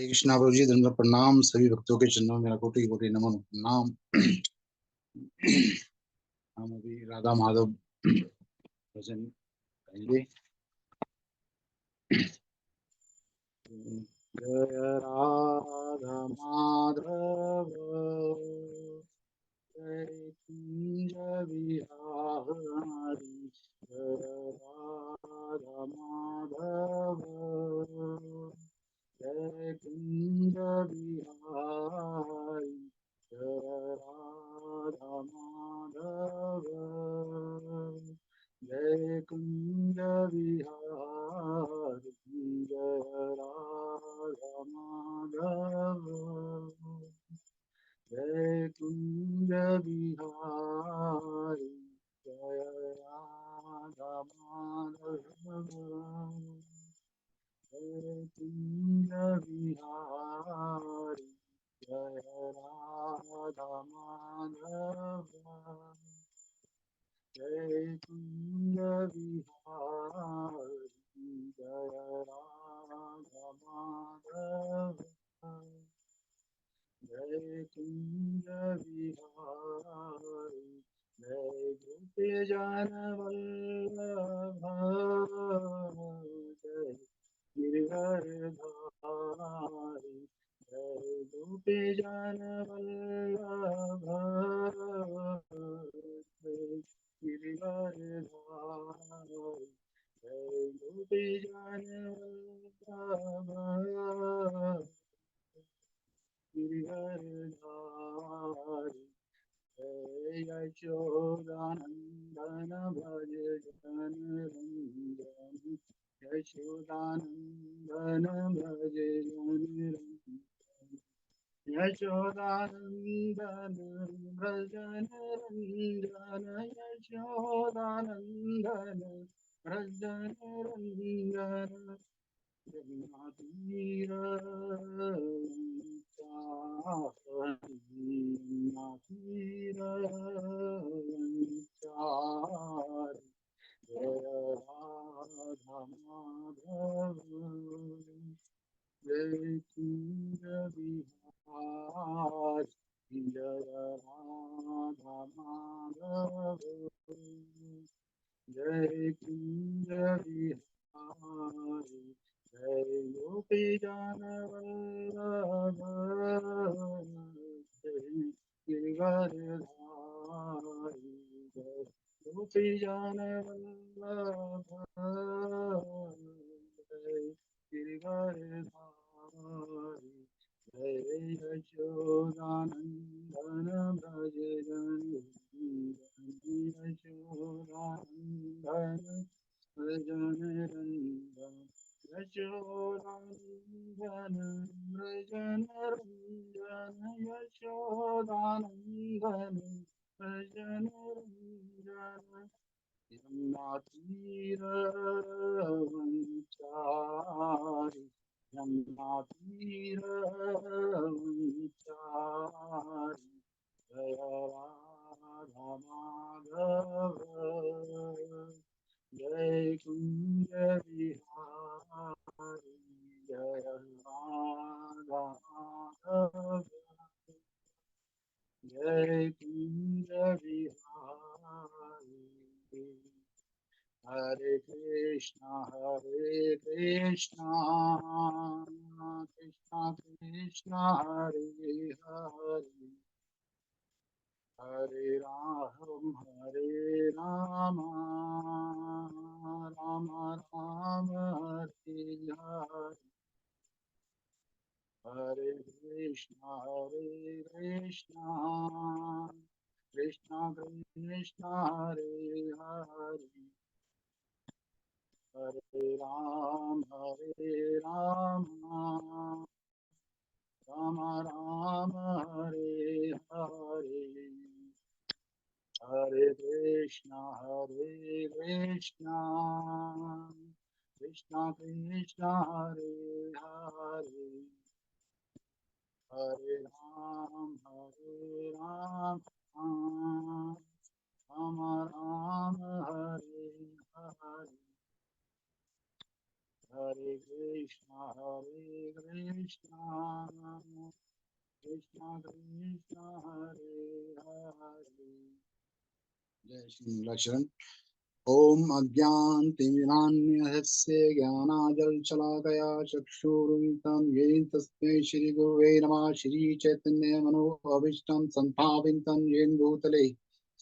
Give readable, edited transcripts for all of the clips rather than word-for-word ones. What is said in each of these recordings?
हरे कृष्णा प्रभु जी, धन्यवाद, प्रणाम। सभी भक्तों के चरणों में मेरा कोटि कोटि नमन प्रणाम। हम अभी राधा माधव भजन गाएंगे। जय राधा माधव जय कुंज बिहारी, जय राधा माधव जय कुंज बिहारी, जय राधा माधव जय कुंज बिहारी, जय राधा माधव जय कुंज बिहारी, जय राधा माधव जय कुंज बिहारी, जय राधा माधव जय कुंज बिहारी, जय राधा माधव जय कुंज बिहारी, जय गोपी जन वल्लभ जय गिरधरधारी, जय गोपी जन वल्लभ जय गिरधरधारी, जय गोपी जन वल्लभ गिरधरधारी, जय यशोदानंदन भज जन रंजन, यशोदानंदन भज जन रंजन, यशोदानंदन भजन रंजन, यशोदानंदन भजन रंजन, यमुना तीर यमुना तीर वंचारी, जय राधा माधव जय कुंज बिहारी, जय राधा माधव जय कुंज बिहारी, जय गोपी जन वल्लभ जय गिरधरधारी, जय गोपी जन वल्लभ जय गिरधरधारी, जय यशोदानंदन भज जन यशोदानंदन भजन रंजन, यशोदानंदन भजन रंजन, यशोदानंदन भजन रंजन, यमुना तीर वंचारी, यमुना तीर वंचारी, जय राधा माधव जय कुंज बिहारी, जय राधा माधव जय कुंज बिहारी। हरे कृष्णा कृष्णा कृष्णा हरे हरे, हरे राम राम राम हरे हरे, हरे कृष्णा कृष्णा कृष्णा हरे हरे, हरे राम राम राम हरे हरे, हरे कृष्णा कृष्णा कृष्णा हरे हरे, हरे राम राम राम हरे हरे, हरे कृष्णा कृष्णा कृष्णा हरे हरे। जय श्री लक्ष्मण। ओम अज्ञानतिमिरान्धस्य ज्ञानाञ्जनशलाकया चक्षुरुन्मिलितं येन तस्मै श्रीगुरवे नमः। श्रीचैतन्यमनोभीष्टं सम्भावितं येन भूतले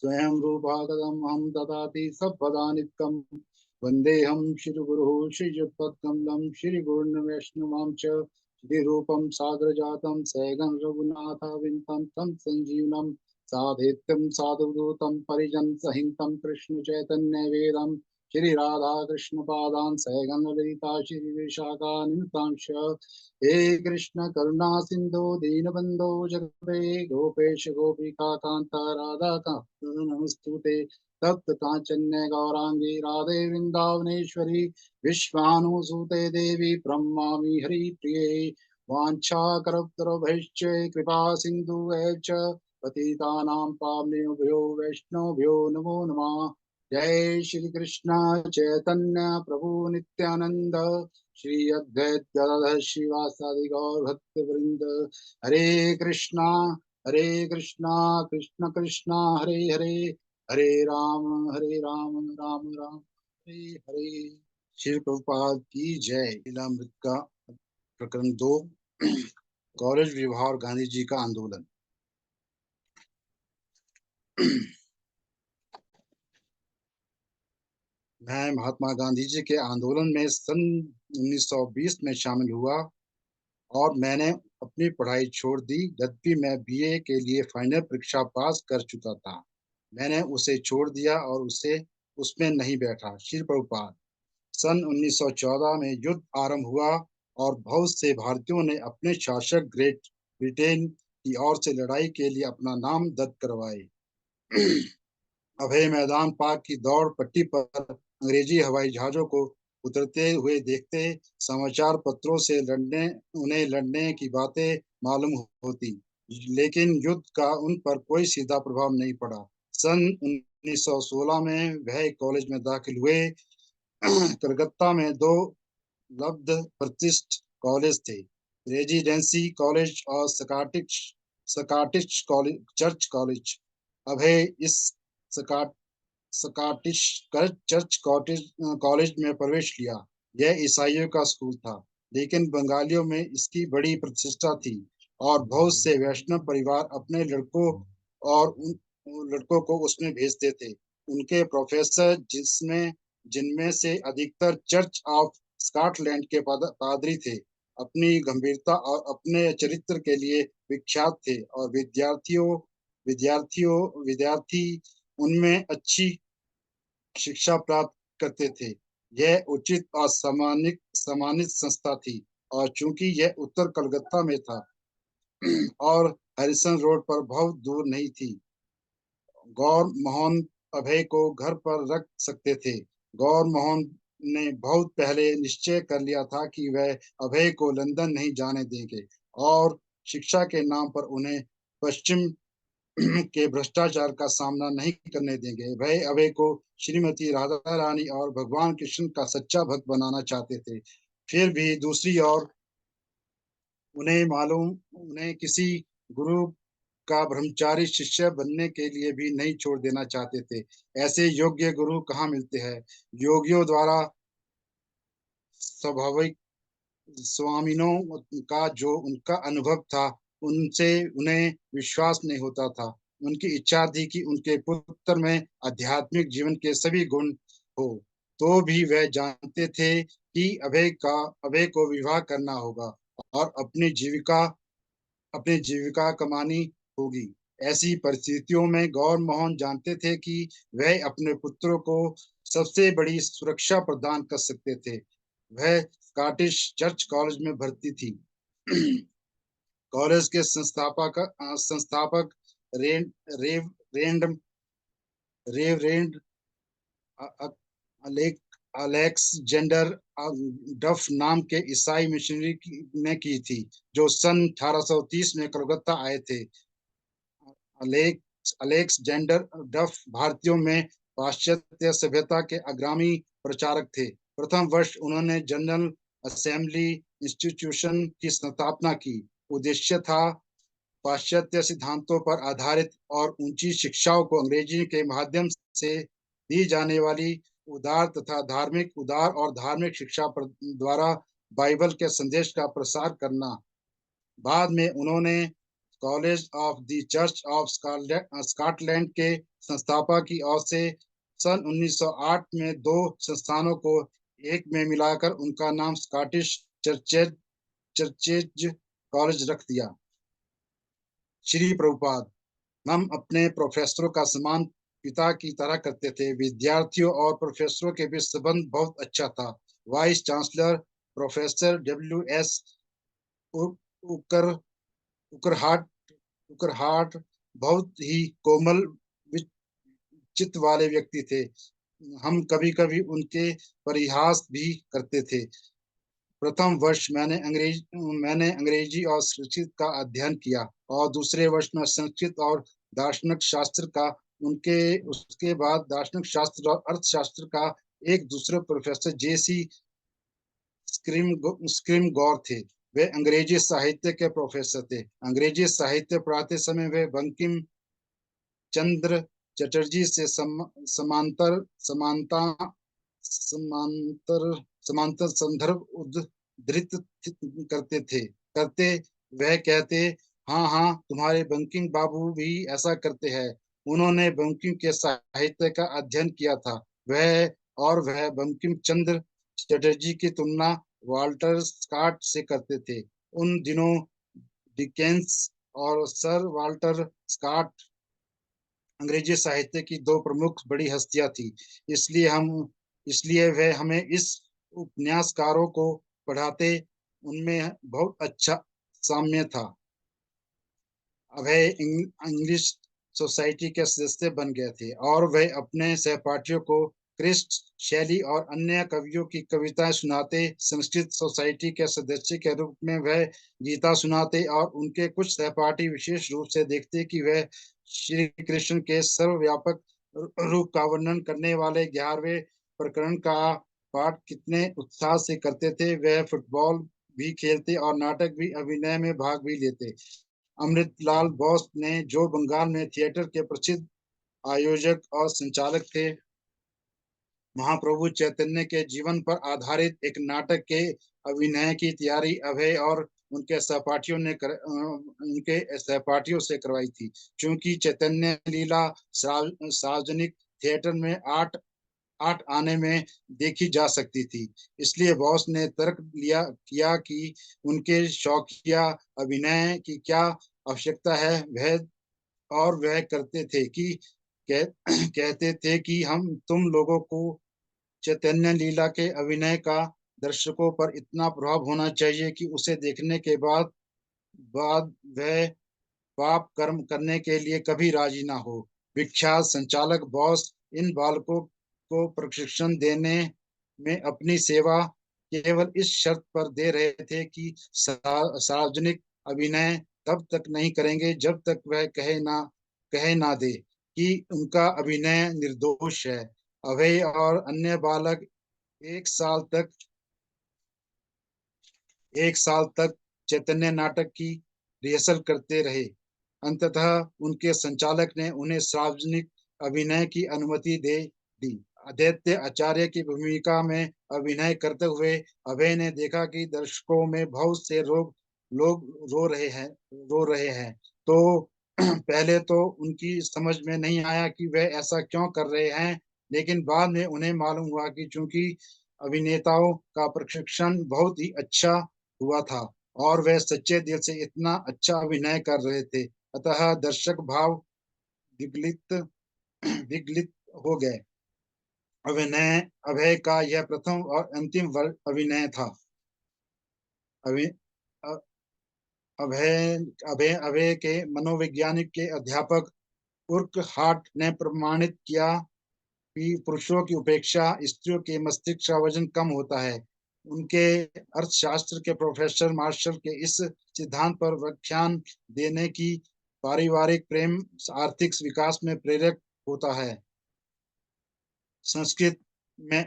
स्वयं रूपा तदहं ददाति सपदानित्यं। वन्देऽहं श्रीगुरुः श्रीयुक्तकमलं श्रीगुरुन् च श्रीरूपं साग्रजातं सैगं रघुनाथाविन्दं तं सञ्जीवनं साधित्यं साधुदूतं परिजन सहितं कृष्ण चैतन्य वेदं श्री राधा कृष्ण पादान सैगन ललिता श्री विशाखान्वितांश। हे कृष्ण करुणा सिंधु दीनबंधो जगते गोपेश गोपिका कांत राधा कांत नमस्तुते। तप्त कांचन्य गौरांगी राधे वृंदावनेश्वरी विश्वानुसुते देवी ब्रह्मामि हरिप्रिये। वाञ्छाकल्पतरुभ्यश्च कृपा सिन्धु पतितानां पावनेभ्यो वैष्णवभ्यो नमो नमः। जय श्री कृष्ण चैतन्य प्रभु नित्यानंद श्री अद्वैत गदाधर श्रीवासादि गौर भक्त वृंद। हरे कृष्णा कृष्ण कृष्णा हरे हरे हरे राम राम राम हरे हरे। श्री प्रभुपाद की जय। लीलामृत का प्रकरण 2 कॉलेज विवाह और गांधी जी का आंदोलन। मैं महात्मा गांधी जी के आंदोलन में सन 1920 में शामिल हुआ और मैंने अपनी पढ़ाई छोड़ दी। यद्यपि मैं बीए के लिए फाइनल परीक्षा पास कर चुका था, मैंने उसे छोड़ दिया और उसे उसमें नहीं बैठा। श्री प्रभुपाद। सन 1914 में युद्ध आरंभ हुआ और बहुत से भारतीयों ने अपने शासक ग्रेट ब्रिटेन की ओर से लड़ाई के लिए अपना नाम दर्ज करवाए। अभय मैदान पाक की दौड़ पट्टी पर अंग्रेजी हवाई जहाजों को उतरते हुए देखते समाचार पत्रों से उन्हें लड़ने की बातें मालूम होती, लेकिन युद्ध का उन पर कोई सीधा प्रभाव नहीं पड़ा। सन 1916 में वह कॉलेज में दाखिल हुए। कलकत्ता में दो लब्ध प्रतिष्ठित कॉलेज थे, रेजिडेंसी कॉलेज और स्कॉटिश कॉलेज, चर्च कॉलेज। अभय इस स्कॉट स्कॉटिश चर्च कॉलेज में प्रवेश लिया। यह ईसाइयों का स्कूल था, लेकिन बंगालियों में इसकी बड़ी प्रतिष्ठा थी और बहुत से वैष्णव परिवार अपने लड़कों को उसमें भेजते थे। उनके प्रोफेसर जिनमें से अधिकतर चर्च ऑफ स्कॉटलैंड के पादरी थे, अपनी गंभीरता और अपने चरित्र के लिए विख्यात थे और विद्यार्थी उनमें अच्छी शिक्षा प्राप्त करते थे। यह उचित और सम्मानित संस्था थी और चूंकि यह उत्तर कलकत्ता में था और हैरिसन रोड पर बहुत दूर नहीं थी, गौर मोहन अभय को घर पर रख सकते थे। गौर मोहन ने बहुत पहले निश्चय कर लिया था कि वह अभय को लंदन नहीं जाने देंगे और शिक्षा के नाम पर उन्हें पश्चिम के भ्रष्टाचार का सामना नहीं करने देंगे। वह अभय को श्रीमती राधा रानी और भगवान कृष्ण का सच्चा भक्त बनाना चाहते थे। फिर भी दूसरी ओर उन्हें किसी गुरु का ब्रह्मचारी शिष्य बनने के लिए भी नहीं छोड़ देना चाहते थे। ऐसे योग्य गुरु कहाँ मिलते हैं। योगियों द्वारा स्वाभाविक स्वामीनों का जो उनका अनुभव था, उनसे उन्हें विश्वास नहीं होता था। उनकी इच्छा थी कि उनके पुत्र में आध्यात्मिक जीवन के सभी गुण हो। तो भी वह जानते थे कि अभय को विवाह करना होगा और अपनी जीविका कमानी होगी। ऐसी परिस्थितियों में गौर मोहन जानते थे कि वह अपने पुत्रों को सबसे बड़ी सुरक्षा प्रदान कर सकते थे। वह स्कॉटिश चर्च कॉलेज में भर्ती थी। कॉलेज के संस्थापक रेन रेव रेंड रेवरेंड अलेक्जेंडर डफ नाम के ईसाई मिशनरी ने की थी, जो सन 1830 में कलकत्ता आए थे। अलेक्जेंडर डफ भारतीयों में पाश्चात्य सभ्यता के अग्रणी प्रचारक थे। प्रथम वर्ष उन्होंने जनरल असेंबली इंस्टीट्यूशन की स्थापना की। उद्देश्य था पाश्चात्य सिद्धांतों पर आधारित और ऊंची शिक्षाओं को अंग्रेजी के माध्यम से दी जाने वाली उदार और धार्मिक शिक्षा द्वारा बाइबल के संदेश का प्रसार करना। बाद में उन्होंने college of the church of Scotland के संस्थापक की ओर से सन 1908 में दो संस्थानों को एक में मिलाकर उनका नाम स्कॉटिश चर्चेज चर्चेज कॉलेज रख दिया। श्री प्रभुपाद, हम अपने प्रोफेसरों का सम्मान पिता की तरह करते थे। विद्यार्थियों और प्रोफेसरों के बीच संबंध बहुत अच्छा था। Vice chancellor professor W S. उकर उकरहाट उकरहाट बहुत ही कोमल चित्त वाले व्यक्ति थे। हम कभी कभी उनके परिहास भी करते थे। प्रथम वर्ष मैंने अंग्रेजी और संस्कृत का अध्ययन किया और दूसरे वर्ष में संस्कृत और दार्शनिक शास्त्र का। उनके उसके बाद दार्शनिक शास्त्र और अर्थशास्त्र का एक दूसरे प्रोफेसर जेसी स्क्रिम गौर थे। वे अंग्रेजी साहित्य के प्रोफेसर थे। अंग्रेजी साहित्य पढ़ाते समय वे बंकिम चंद्र चटर्जी से समांतर समानता समांतर समांतर संदर्भ उद्धृत करते। वह कहते, हाँ हाँ, तुम्हारे बंकिम बाबू भी ऐसा करते हैं। उन्होंने बंकिम के साहित्य का अध्ययन किया था। वह बंकिम चंद्र चटर्जी की तुलना वाल्टर स्कॉट से करते थे। उन दिनों डिकेंस और सर वाल्टर स्कॉट अंग्रेजी साहित्य की दो प्रमुख बड़ी हस्तियां थी। इसलिए वे हमें इस उपन्यासकारों को पढ़ाते। उनमें बहुत अच्छा साम्य था। वे इंग्लिश सोसाइटी के सदस्य बन गए थे और वे अपने सहपाठियों को क्रिस्ट, शैली और अन्य कवियों की कविताएं सुनाते। संस्कृत सोसाइटी के सदस्य के रूप में वह गीता सुनाते और उनके कुछ सहपाठी विशेष रूप से देखते कि वह श्री कृष्ण के सर्वव्यापक रूप का वर्णन करने वाले 11वें प्रकरण का पाठ कितने उत्साह से करते थे। वह फुटबॉल भी खेलते और नाटक भी अभिनय में भाग भी लेते। अमृतलाल बोस ने जो बंगाल में थिएटर के प्रसिद्ध आयोजक और संचालक थे, महाप्रभु चैतन्य के जीवन पर आधारित एक नाटक के अभिनय की तैयारी अभय और उनके सहपाठियों से करवाई थी। चूंकि चैतन्य लीला सार्वजनिक थिएटर में आठ आठ आने में देखी जा सकती थी, इसलिए बॉस ने तर्क किया कि उनके शौकिया अभिनय की क्या आवश्यकता है। वह करते थे कि कहते थे कि हम तुम लोगों को चैतन्य लीला के अभिनय का दर्शकों पर इतना प्रभाव होना चाहिए कि उसे देखने के बाद वह पाप कर्म करने के लिए कभी राजी ना हो। विख्यात संचालक बॉस इन बालकों को प्रशिक्षण देने में अपनी सेवा केवल इस शर्त पर दे रहे थे कि सार्वजनिक अभिनय तब तक नहीं करेंगे जब तक वह कहे ना दे कि उनका अभिनय निर्दोष है। अभय और अन्य बालक एक साल तक एक साल तक चैतन्य नाटक की रिहर्सल करते रहे। अंततः उनके संचालक ने उन्हें सार्वजनिक अभिनय की अनुमति दे दी। आदित्य आचार्य की भूमिका में अभिनय करते हुए अभय ने देखा कि दर्शकों में बहुत से लोग रो रहे हैं। तो पहले तो उनकी समझ में नहीं आया कि वे ऐसा क्यों कर रहे हैं, लेकिन बाद में उन्हें मालूम हुआ कि चूंकि अभिनेताओं का प्रशिक्षण बहुत ही अच्छा हुआ था और वे सच्चे दिल से इतना अच्छा अभिनय कर रहे थे, अतः दर्शक भाव विगलित विगलित हो गए। अभय का यह प्रथम और अंतिम अभिनय था। अभय अभय अभय अभय के मनोवैज्ञानिक के अध्यापक उर्कहार्ट ने प्रमाणित किया कि पुरुषों की उपेक्षा स्त्रियों के मस्तिष्क का वजन कम होता है। उनके अर्थशास्त्र के प्रोफेसर मार्शल के इस सिद्धांत पर व्याख्यान देने की पारिवारिक प्रेम आर्थिक विकास में प्रेरक होता है। संस्कृत में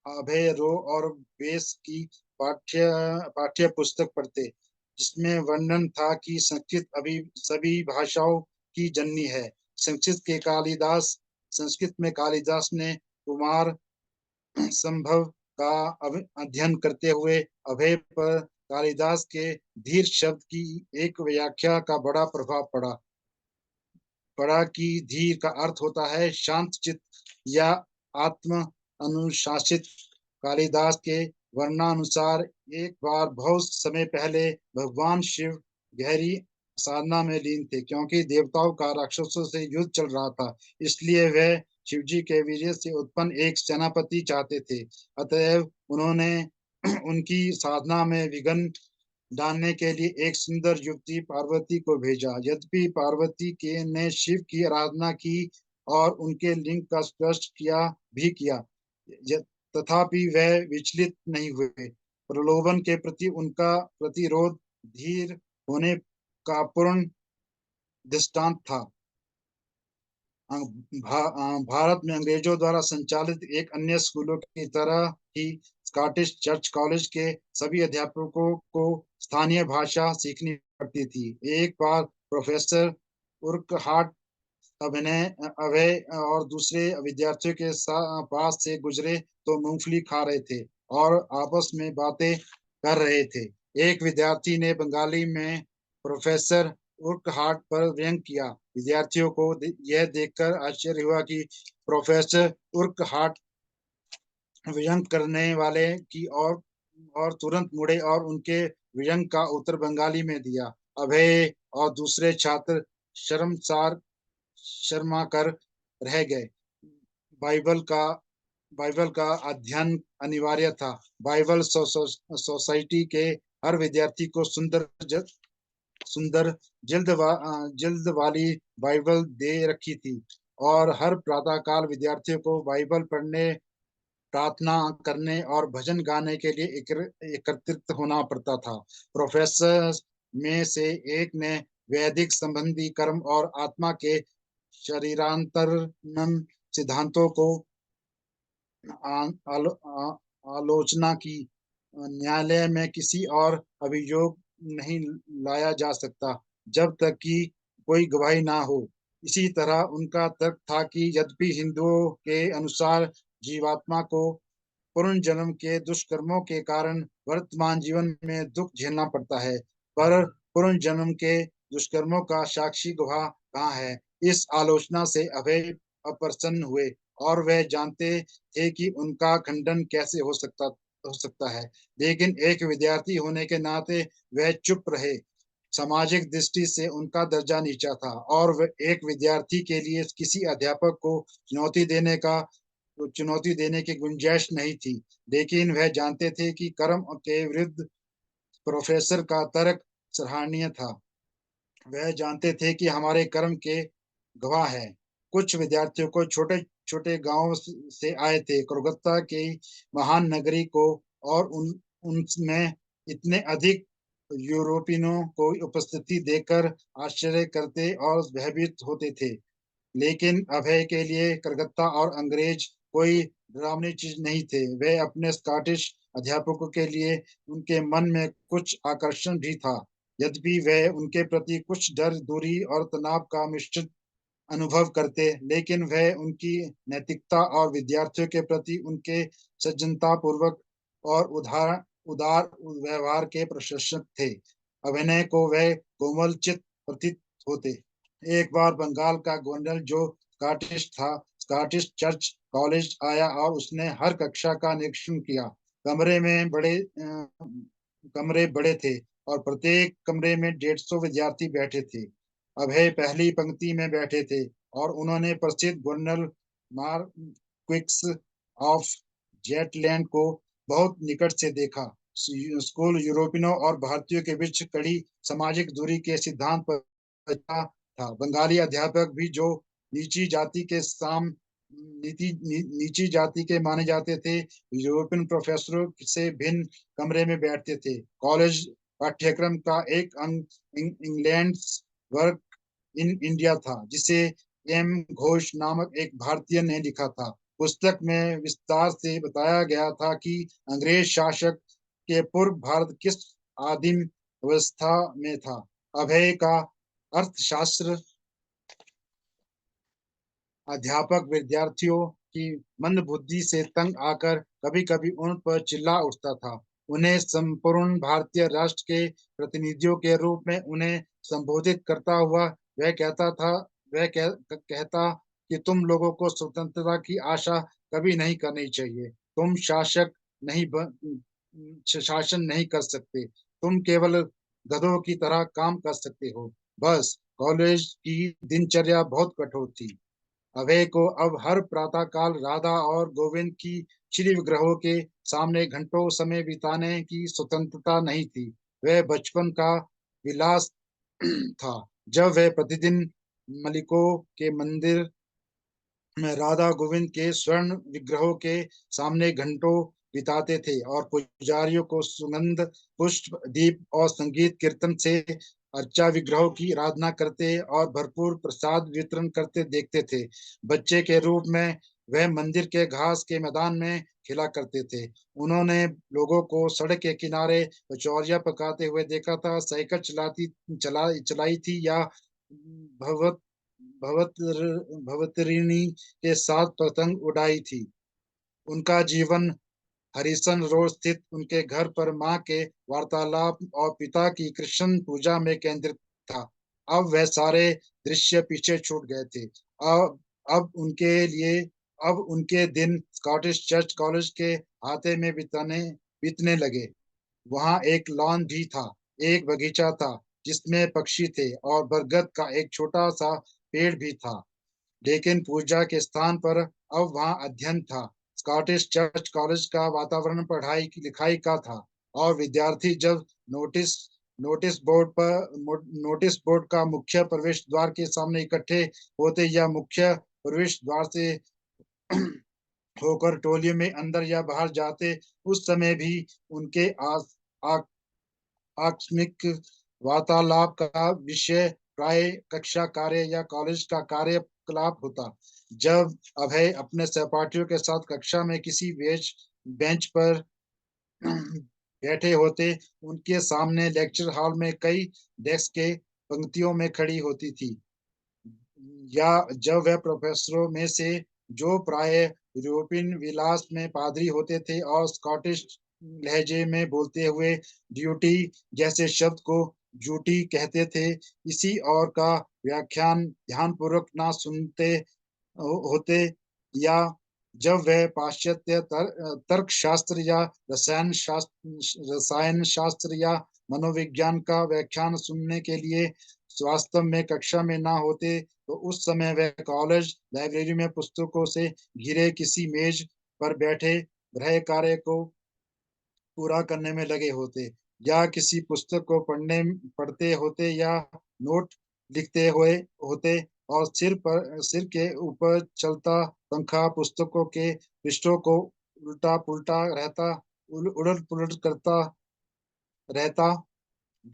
अभय रो और बेस की पाठ्य पाठ्य पुस्तक पढ़ते, जिसमें वर्णन था कि संस्कृत अभी सभी भाषाओं की जननी है। संस्कृत में कालिदास ने कुमार संभव का अध्ययन करते हुए अभय पर कालिदास के धीर शब्द की एक व्याख्या का बड़ा प्रभाव पड़ा। पढ़ा कि धीर का अर्थ होता है शांत चित्त या आत्म अनुशासित। कालिदास के वर्णानुसार एक बार बहुत समय पहले भगवान शिव गहरी साधना में लीन थे, क्योंकि देवताओं का राक्षसों से युद्ध चल रहा था। इसलिए वह शिव जी के वीर्य से उत्पन्न एक सेनापति चाहते थे। अतएव उन्होंने उनकी साधना में विघ्न डालने के लिए एक सुंदर युवती पार्वती को भेजा। यद्यपि पार्वती के ने शिव की आराधना की और उनके लिंग का स्पष्ट किया, तथापि वह विचलित नहीं हुए। प्रलोभन के प्रति उनका प्रतिरोध धीर होने का पूर्ण दृष्टांत था। भारत में अंग्रेजों द्वारा संचालित एक अन्य स्कूलों की तरह ही स्कॉटिश चर्च कॉलेज के सभी अध्यापकों को स्थानीय भाषा सीखनी पड़ती थी। एक बार प्रोफेसर उर्कहार्ट अभिनय अभय और दूसरे विद्यार्थियों के पास से गुजरे तो मूंगफली खा रहे थे और आपस में बातें कर रहे थे। एक विद्यार्थी ने बंगाली में प्रोफेसर उर्कहार्ट पर व्यंग किया। विद्यार्थियों को यह देखकर आश्चर्य हुआ कि प्रोफेसर उर्कहार्ट व्यंग करने वाले की और तुरंत मुड़े और उनके व्यंग का उत्तर बंगाली में दिया। अभय और दूसरे छात्र शर्मसार शर्मा कर रह गए। बाइबल का बाइबल का अध्ययन अनिवार्य था। बाइबल सोसाइटी के हर विद्यार्थी को सुंदर जिल्द वाली बाइबल दे रखी थी और हर प्रातःकाल विद्यार्थियों को बाइबल पढ़ने, प्रार्थना करने और भजन गाने के लिए एकत्रित होना पड़ता था। प्रोफेसर में से एक ने वैदिक संबंधी कर्म और आत्मा के शरीरांतरण सिद्धांतों को आलोचना की। न्यायालय में किसी और अभियोग नहीं लाया जा सकता जब तक कि कोई गवाही ना हो। इसी तरह उनका तर्क था कि यद्यपि हिंदुओं के अनुसार जीवात्मा को पूर्ण जन्म के दुष्कर्मों के कारण वर्तमान जीवन में दुख झेलना पड़ता है, पर पूर्ण जन्म के दुष्कर्मों का साक्षी गवाह कहाँ है। इस आलोचना से अभय अप्रसन्न हुए और वह जानते थे कि उनका खंडन कैसे हो सकता है, लेकिन एक विद्यार्थी होने के नाते वह चुप रहे। सामाजिक दृष्टि से उनका दर्जा नीचा था और वह एक विद्यार्थी के लिए किसी अध्यापक को चुनौती देने की गुंजाइश नहीं थी। लेकिन वह जानते थे कि कर्म के विरुद्ध प्रोफेसर का तर्क सराहनीय था। वह जानते थे कि हमारे कर्म के गवाह है। कुछ विद्यार्थियों को छोटे छोटे गांवों से आए थे। कोलकाता की महान नगरी को और उनमें इतने अधिक यूरोपियनों को उपस्थिति देखकर आश्चर्य करते और भयभीत होते थे। लेकिन अभय के लिए कलकत्ता और अंग्रेज कोई डरावनी चीज नहीं थे। वे अपने स्कॉटिश अध्यापकों के लिए उनके मन में कुछ आकर्षण भी था। यद्यपि वे उनके प्रति कुछ डर, दूरी और तनाव का मिश्रित अनुभव करते, लेकिन वह उनकी नैतिकता और विद्यार्थियों के प्रति उनके सज्जनता पूर्वक और उदार व्यवहार के प्रशंसक थे। अभिनय को वह कोमल चित्त प्रतीत होते। एक बार बंगाल का गवर्नर जो स्कॉटिश था, स्कॉटिश चर्च कॉलेज आया और उसने हर कक्षा का निरीक्षण किया। कमरे में कमरे बड़े थे और प्रत्येक कमरे में 150 विद्यार्थी बैठे थे। अभय पहली पंक्ति में बैठे थे और उन्होंने प्रसिद्ध गवर्नर मार्क्विस ऑफ जेटलैंड को बहुत निकट से देखा। स्कूल यूरोपियनों और भारतीयों के बीच कड़ी सामाजिक दूरी के सिद्धांत पर था। बंगाली अध्यापक भी जो नीची जाति के साम नीची जाति के माने जाते थे, यूरोपियन प्रोफेसरों से भिन्न कमरे में बैठते थे। कॉलेज पाठ्यक्रम का एक अंग इंग्लैंड वर्क इन इंडिया था, जिसे एम घोष नामक एक भारतीय ने लिखा था। पुस्तक में विस्तार से बताया गया था कि अंग्रेज शासक के पूर्व भारत किस आदिम अवस्था में था। अभय का अर्थशास्त्र अध्यापक विद्यार्थियों की मंदबुद्धि से तंग आकर कभी-कभी उन पर चिल्ला उठता था। उन्हें संपूर्ण भारतीय राष्ट्र के प्रतिनिधियों के रूप में उन्हें संबोधित करता हुआ वह कहता था वह कहता कि तुम लोगों को स्वतंत्रता की आशा कभी नहीं करनी चाहिए। तुम शासन नहीं कर सकते। तुम केवल गधों की तरह काम कर सकते हो। बस कॉलेज की दिनचर्या बहुत कठोर थी। अभय को अब हर प्रातःकाल राधा और गोविंद की श्री विग्रहों के सामने घंटों समय बिताने की स्वतंत्रता नहीं थी। वह बचपन का विलास था जब वह प्रतिदिन मलिकों के मंदिर में राधा गोविंद के स्वर्ण विग्रहों के सामने घंटों बिताते थे और पुजारियों को सुगंध पुष्प दीप और संगीत कीर्तन से अर्चा विग्रहों की आराधना करते और भरपूर प्रसाद वितरण करते देखते थे। बच्चे के रूप में वह मंदिर के घास के मैदान में खेला करते थे। उन्होंने लोगों को सड़क के किनारे कचौरियां पकाते हुए देखा था, साइकिल चलाई थी या भगवत भवतरिणी के साथ पतंग उड़ाई थी। उनका जीवन हरिसन रोड स्थित उनके घर पर मां के वार्तालाप और पिता की कृष्ण पूजा में केंद्रित था। अब वह सारे दृश्य पीछे छूट गए थे। अब अब उनके लिए अब उनके दिन स्कॉटिश चर्च कॉलेज के हाथे में बीतने लगे। वहां एक लॉन भी था, एक बगीचा था जिसमें पक्षी थे और बरगद का एक छोटा सा पेड़ भी था। लेकिन पूजा के स्थान पर अब वहां अध्ययन था। स्कॉटिश चर्च कॉलेज का वातावरण पढ़ाई की लिखाई का था और विद्यार्थी जब नोटिस नोटिस बोर्ड का मुख्य प्रवेश द्वार के सामने इकट्ठे होते या मुख्य प्रवेश द्वार से होकर टोलियों में अंदर या बाहर जाते, उस समय भी उनके आ, आकस्मिक वार्तालाप का विषय प्राय कक्षा कार्य या कॉलेज का कार्यकलाप होता। जब अभय अपने सहपाठियों के साथ कक्षा में किसी बेंच पर बैठे होते, उनके सामने लेक्चर हॉल में कई डेस्क के पंक्तियों में खड़ी होती थी। या जब वह प्रोफेसरों में से जो प्राय यूरोपियन विलास में पादरी होते थे और स्कॉटिश लहजे में बोलते हुए ड्यूटी जैसे शब्द को ड्यूटी कहते थे, इसी और का व्याख्यान ध्यानपूर्वक ना सुनते होते, या जब वह पाश्चात्य तर्क शास्त्र या रसायन शास्त्र या मनोविज्ञान का व्याख्यान सुनने के लिए वास्तव में कक्षा में ना होते, तो उस समय वह कॉलेज लाइब्रेरी में पुस्तकों से घिरे किसी मेज पर बैठे गृह कार्य को पूरा करने में लगे होते, या किसी पुस्तक को पढ़ते होते या नोट लिखते हुए होते, और सिर के ऊपर चलता पंखा पुस्तकों के पृष्ठों को उल्टा पुल्टा उलट पुलट करता रहता।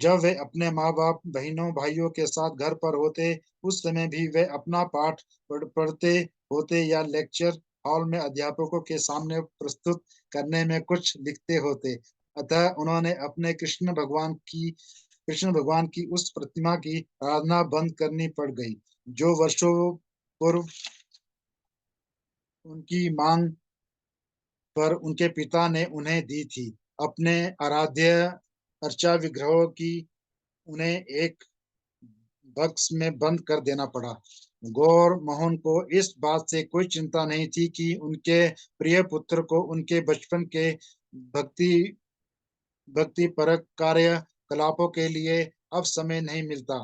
जब वे अपने माँ बाप बहनों भाइयों के साथ घर पर होते, उस समय भी वे अपना पाठ पढ़ते होते या लेक्चर हॉल में अध्यापकों के सामने प्रस्तुत करने में कुछ लिखते होते। अतः उन्होंने अपने कृष्ण भगवान की उस प्रतिमा की आराधना बंद करनी पड़ गई, जो वर्षों पूर्व उनकी मांग पर उनके पिता ने उन्हें दी थी। अपने आराध्य अर्चा विग्रहों की उन्हें एक बक्स में बंद कर देना पड़ा। गौर मोहन को इस बात से कोई चिंता नहीं थी कि उनके प्रिय पुत्र को उनके बचपन के भक्ति भक्ति परक कार्यकलापों के लिए अब समय नहीं मिलता।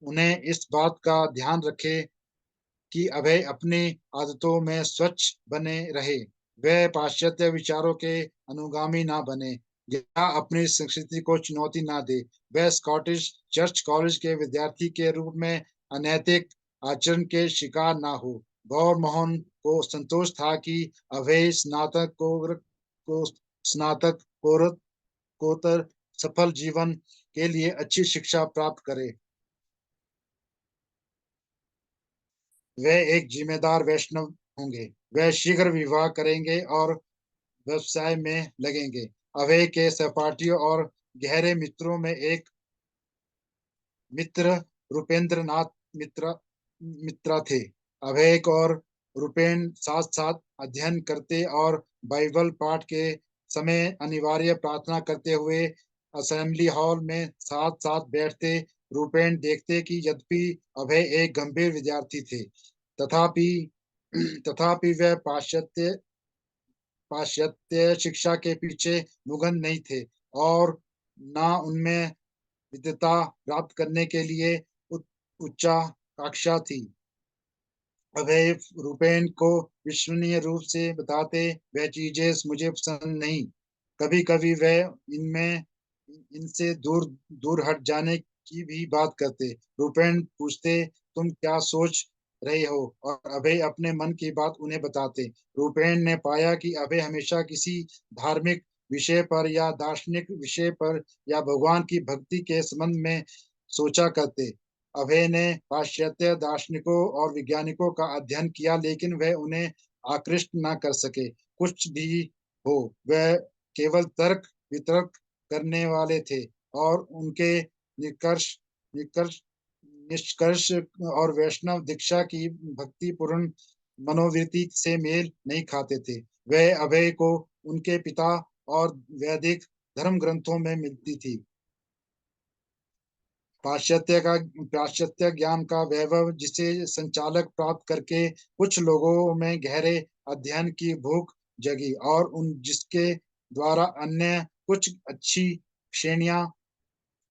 उन्हें इस बात का ध्यान रखे कि अभय अपनी आदतों में स्वच्छ बने रहे, वह पाश्चात्य विचारों के अनुगामी ना बने या अपनी संस्कृति को चुनौती ना दे। वह स्कॉटिश चर्च कॉलेज के विद्यार्थी के रूप में अनैतिक आचरण के शिकार ना हो। गौर मोहन को संतोष था कि अभय को स्नातक कोतर सफल जीवन के लिए अच्छी शिक्षा प्राप्त करे। वे एक जिम्मेदार वैष्णव होंगे। वह शीघ्र विवाह करेंगे और व्यवसाय में लगेंगे। अभय के सहपाठियों और गहरे मित्रों में एक मित्र रूपेंद्र नाथ मित्रा मित्रा थे। अभय और रूपेन साथ साथ अध्ययन करते और बाइबल पाठ के समय अनिवार्य प्रार्थना करते हुए असेंबली हॉल में साथ साथ बैठते। रूपेन देखते कि यद्यपि अभय एक गंभीर विद्यार्थी थे, तथापि तथापि वह पाश्चात्य शिक्षा के पीछे मुगन नहीं थे और ना उनमें विद्वता प्राप्त करने के लिए उच्चाकांक्षा थी। अभय रूपेन को विश्वसनीय रूप से बताते, वह चीजें मुझे पसंद नहीं। कभी कभी वह इनमें इनसे दूर दूर हट जाने की भी बात करते। रूपेन पूछते, तुम क्या सोच रहे हो, और अभय अपने मन की बात उन्हें बताते। रूपेन ने पाया कि अभय हमेशा किसी धार्मिक विषय पर या दार्शनिक विषय पर या भगवान की भक्ति के संबंध में सोचा करते। अभय ने पाश्चात्य दार्शनिकों और वैज्ञानिकों का अध्ययन किया, लेकिन वह उन्हें आकृष्ट न कर सके। कुछ भी हो, वह केवल तर्क वितर्क करने वाले थे और उनके निष्कर्ष निष्कर्ष निष्कर्ष और वैष्णव दीक्षा की भक्तिपूर्ण मनोवृत्ति से मेल नहीं खाते थे। वह अभय को उनके पिता और वैदिक धर्म ग्रंथों में मिलती थी। पाश्चात्य ज्ञान का वैभव जिसे संचालक प्राप्त करके कुछ लोगों में गहरे अध्ययन की भूख जगी और उन जिसके द्वारा अन्य कुछ अच्छी श्रेणियां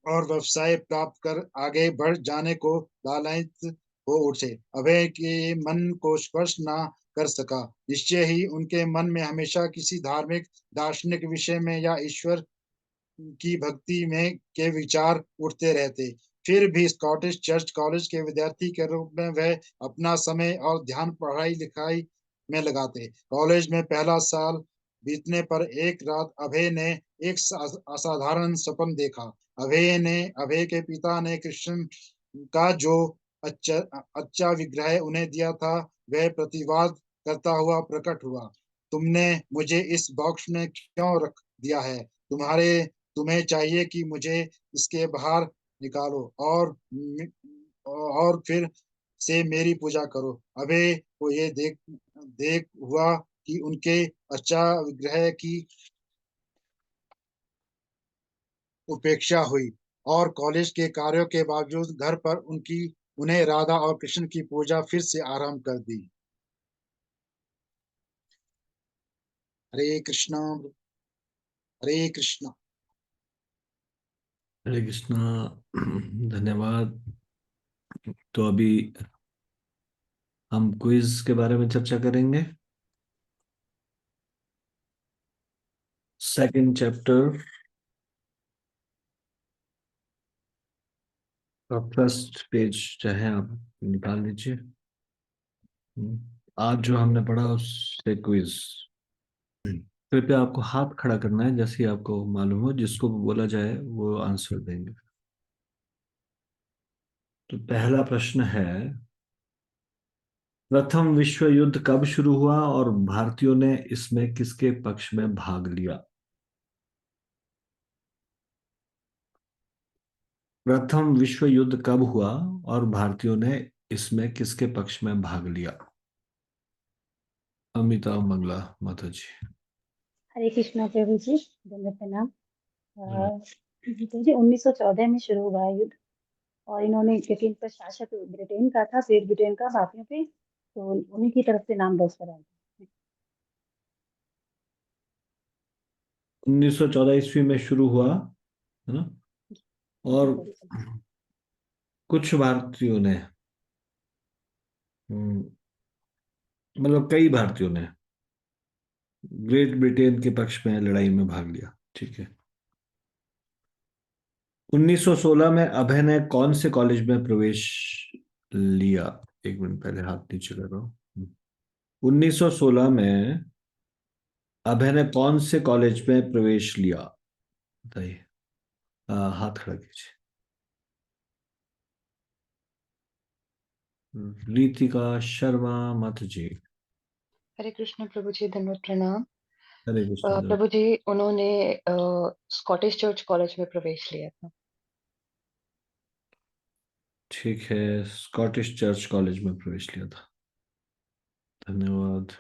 और व्यवसाय प्राप्त कर आगे बढ़ जाने को लालायित हो उठे। अभय के मन को स्पर्श ना कर सका। निश्चय ही उनके मन में हमेशा किसी धार्मिक दार्शनिक विषय में या ईश्वर की भक्ति में के विचार उठते रहते। फिर भी स्कॉटिश चर्च कॉलेज के विद्यार्थी के रूप में वह अपना समय और ध्यान पढ़ाई लिखाई में लगाते। कॉलेज में पहला साल बीतने पर एक रात अभय ने एक असाधारण सपन देखा। अभय के पिता ने कृष्ण का जो अच्छा अच्छा विग्रह उन्हें दिया था, वह प्रतिवाद करता हुआ प्रकट हुआ। तुमने मुझे इस बॉक्स में क्यों रख दिया है? तुम्हें चाहिए कि मुझे इसके बाहर निकालो और फिर से मेरी पूजा करो। अबे को ये देख देख हुआ कि उनके अच्छा विग्रह की उपेक्षा हुई और कॉलेज के कार्यों के बावजूद घर पर उन्हें राधा और कृष्ण की पूजा फिर से आरंभ कर दी। हरे कृष्णा। हरे कृष्णा। हरे कृष्णा। धन्यवाद। तो अभी हम क्विज के बारे में चर्चा करेंगे। सेकंड चैप्टर का फर्स्ट पेज चाहे आप निकाल लीजिए। आज जो हमने पढ़ा उससे क्विज। कृपया आपको हाथ खड़ा करना है, जैसे ही आपको मालूम हो, जिसको बोला जाए वो आंसर देंगे। तो पहला प्रश्न है, प्रथम विश्व युद्ध कब शुरू हुआ और भारतीयों ने इसमें किसके पक्ष में भाग लिया? प्रथम विश्व युद्ध कब हुआ और भारतीयों ने इसमें किसके पक्ष में भाग लिया? अमिता मंगला माता जी। हरे कृष्णा प्रभु जी, दंडवत प्रणाम। तो जी 1914 में शुरू हुआ है युद्ध और इन्होंने ब्रिटेन पर शासक ब्रिटेन का था, ग्रेट ब्रिटेन का बाकियों पे, तो उन्हीं की तरफ से नाम दर्ज कराया। 1914 ईस्वी में शुरू हुआ, है ना? और कुछ भारतीयों ने, मतलब कई भारतीयों ने ग्रेट ब्रिटेन के पक्ष में लड़ाई में भाग लिया। ठीक है। 1916 में अभय ने कौन से कॉलेज में प्रवेश लिया? एक मिनट पहले हाथ नीचे कर रहा हूँ। 1916 में अभय ने कौन से कॉलेज में प्रवेश लिया? बताइए। हाथ खड़ा कीजिए। रीतिका शर्मा मत जी। हरे कृष्ण प्रभु जी, दंडवत प्रणाम। हरे कृष्ण। प्रभु जी, उन्होंने स्कॉटिश चर्च कॉलेज में प्रवेश लिया था। ठीक है, स्कॉटिश चर्च कॉलेज में प्रवेश लिया था। धन्यवाद।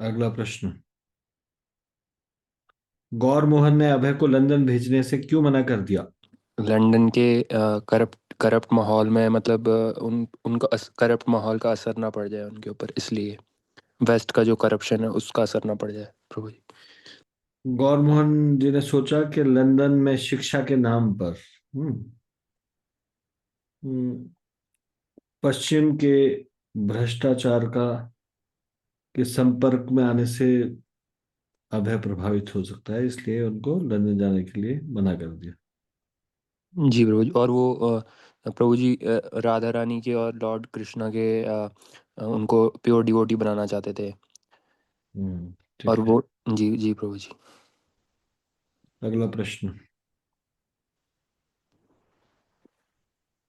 अगला प्रश्न। गौर मोहन ने अभय को लंदन भेजने से क्यों मना कर दिया? लंदन के करप्ट माहौल में, मतलब उनका करप्ट माहौल का असर ना पड़ जाए उनके ऊपर, इसलिए वेस्ट का जो करप्शन है उसका असर ना पड़ जाए प्रभु जी। गौर मोहन जी ने सोचा कि लंदन में शिक्षा के नाम पर पश्चिम के भ्रष्टाचार के संपर्क में आने से अभय प्रभावित हो सकता है, इसलिए उनको लंदन जाने के लिए मना कर दिया। जी प्रभु जी। और वो प्रभु जी राधा रानी के और लॉर्ड कृष्णा के उनको प्योर डिवोटी बनाना चाहते थे। ठीक और है। वो जी जी प्रभु जी। अगला प्रश्न।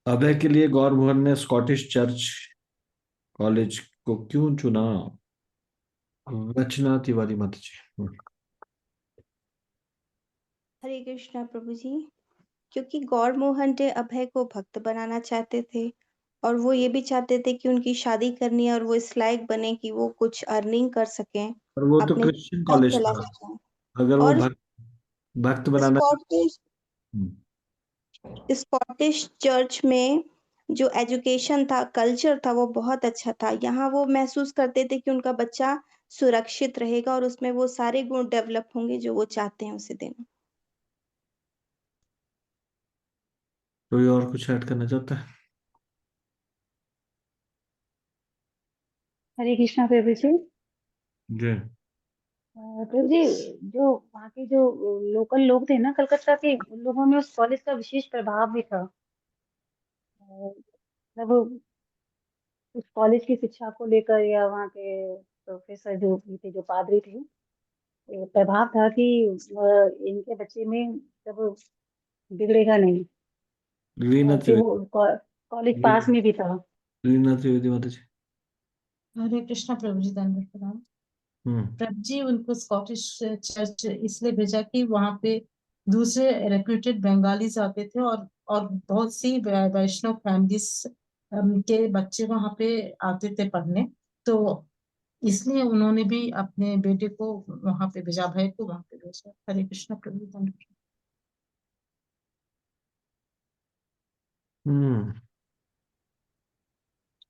अभय के लिए गौर मोहन ने स्कॉटिश चर्च कॉलेज को क्यों चुना? रचना तिवारी माता जी। हरे कृष्णा प्रभु जी। क्योंकि गौर मोहन जी अभय को भक्त बनाना चाहते थे और वो ये भी चाहते थे कि उनकी शादी करनी है और वो इस लायक बने कि वो कुछ अर्निंग कर सकें, और वो तो अपने क्रिश्चियन घर कॉलेज चला था। सकें। अगर वो और भक्त बनाना। स्कॉटिश हम्म, स्कॉटिश चर्च में जो एजुकेशन था, कल्चर था, वो बहुत अच्छा था। यहाँ वो महसूस करते थे कि उनका बच्चा सुरक्षित रहेगा और उसमें वो सारे गुण डेवलप होंगे जो वो चाहते हैं उसे देना। कोई और कुछ ऐड करना चाहता है? हरे कृष्णा प्रभु जी। जी। प्रभु जी, जो वहाँ के जो लोकल लोग थे ना कलकत्ता के, उन लोगों में उस कॉलेज का विशेष प्रभाव भी था। मतलब उस कॉलेज की शिक्षा को लेकर या वहाँ के प्रोफेसर जो भी थे, जो पादरी थे, प्रभाव था कि इनके बच्चे में मतलब बिगड़ेगा नहीं। रीना फिर त्रिवेदी। वो कॉलेज पास में भी था। रीना त्रिवेदी माता जी। हरे कृष्णा प्रभु जी, धन्यवाद प्रणाम। प्रभु जी, उनको स्कॉटिश चर्च इसलिए भेजा कि वहां पे दूसरे रिक्रूटेड बंगालीज आते थे और बहुत सी वैष्णव फैमिलीज के बच्चे वहां पे आते थे पढ़ने, तो इसलिए उन्होंने भी अपने बेटे को वहां पे भेजा, भाई को वहां पे भेजा। हरे कृष्णा प्रभु जी, धन्यवाद।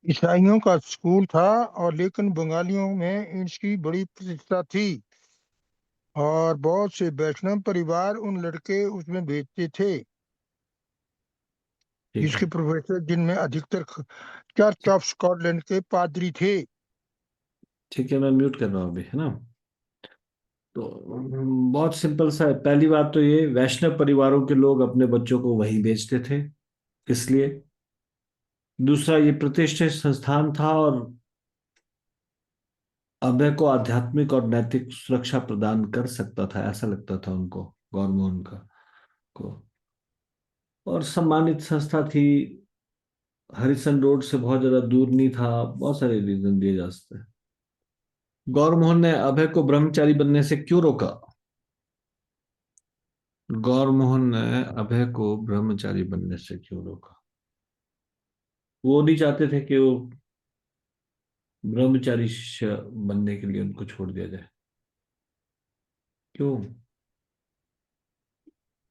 ईसाइयों का स्कूल था और लेकिन बंगालियों में इसकी बड़ी प्रतिष्ठा थी और बहुत से वैष्णव परिवार उन लड़के उसमें भेजते थे, जिसके प्रोफेसर जिनमें अधिकतर चर्च ऑफ स्कॉटलैंड के पादरी थे। ठीक है, मैं म्यूट कर रहा हूँ अभी, है ना। तो बहुत सिंपल सा है। पहली बात तो ये, वैष्णव परिवारों के लोग अपने बच्चों को वहीं भेजते थे, इसलिए। दूसरा, ये प्रतिष्ठित संस्थान था और अभय को आध्यात्मिक और नैतिक सुरक्षा प्रदान कर सकता था, ऐसा लगता था उनको, गौर मोहन को। और सम्मानित संस्था थी, हरिसन रोड से बहुत ज्यादा दूर नहीं था। बहुत सारे रीजन दिए जा सकते हैं। गौर मोहन ने अभय को ब्रह्मचारी बनने से क्यों रोका? गौर मोहन ने अभय को ब्रह्मचारी बनने से क्यों रोका? वो नहीं चाहते थे कि वो ब्रह्मचारी शिष्य बनने के लिए उनको छोड़ दिया जाए। क्यों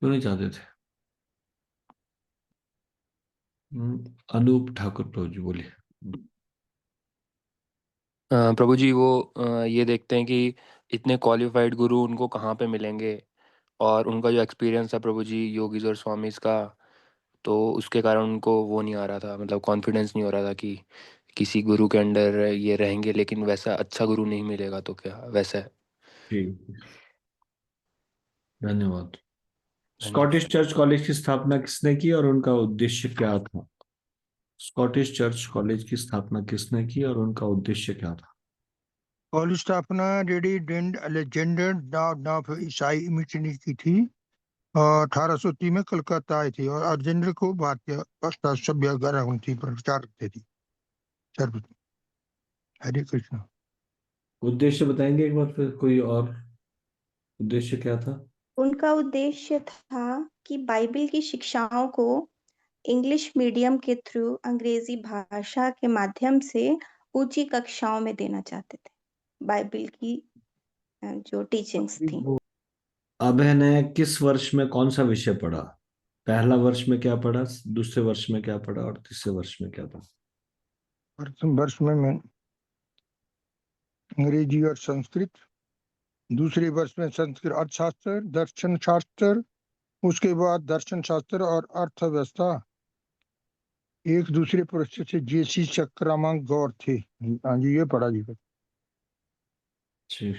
क्यों नहीं चाहते थे? अनूप ठाकुर प्रभु जी बोलिए। प्रभु जी, वो ये देखते हैं कि इतने क्वालिफाइड गुरु उनको कहाँ पे मिलेंगे, और उनका जो एक्सपीरियंस था प्रभु जी योगीज और स्वामीज का, तो उसके कारण उनको वो नहीं आ रहा था, मतलब कॉन्फिडेंस नहीं हो रहा था कि किसी गुरु के अंडर ये रहेंगे, लेकिन वैसा अच्छा गुरु नहीं मिलेगा तो क्या वैसा है। ठीक, धन्यवाद। धन्यवाद। स्कॉटिश चर्च कॉलेज की स्थापना किसने की और उनका उद्देश्य क्या था? स्कॉटिश चर्च कॉलेज की स्थापना किसने की और उनका उद्देश्य क्या था? कॉलेज स्थापना रेडिडेंट अलेक्जेंडर ऑफ ईसाई मिशनरी की थी और 1830 में कलकत्ता आई थी और अलेक्जेंडर को भारतीय सभ्य ग्रंथी पर प्रचार करते थी। हरे कृष्ण। उद्देश्य बताएंगे एक बार फिर, कोई और उद्देश्य क्या था? उनका उद्देश्य था कि बाइबल की शिक्षाओं को इंग्लिश मीडियम के थ्रू अंग्रेजी भाषा के माध्यम से ऊंची कक्षाओं में देना चाहते थे, बाइबल की जो टीचिंग्स थी। अभय ने किस वर्ष में कौन सा विषय पढ़ा? पहला वर्ष में क्या पढ़ा, दूसरे वर्ष में क्या पढ़ा और तीसरे वर्ष में क्या पढ़ा? प्रथम वर्ष में मैं अंग्रेजी और संस्कृत, दूसरे वर्ष में संस्कृत अर्थशास्त्र, दर्शन शास्त्र, उसके बाद दर्शन शास्त्र और अर्थव्यवस्था। एक दूसरे पृष्ठ से जेसी चक्रामांक गौर थे। हाँ जी, ये पढ़ा जी। जी।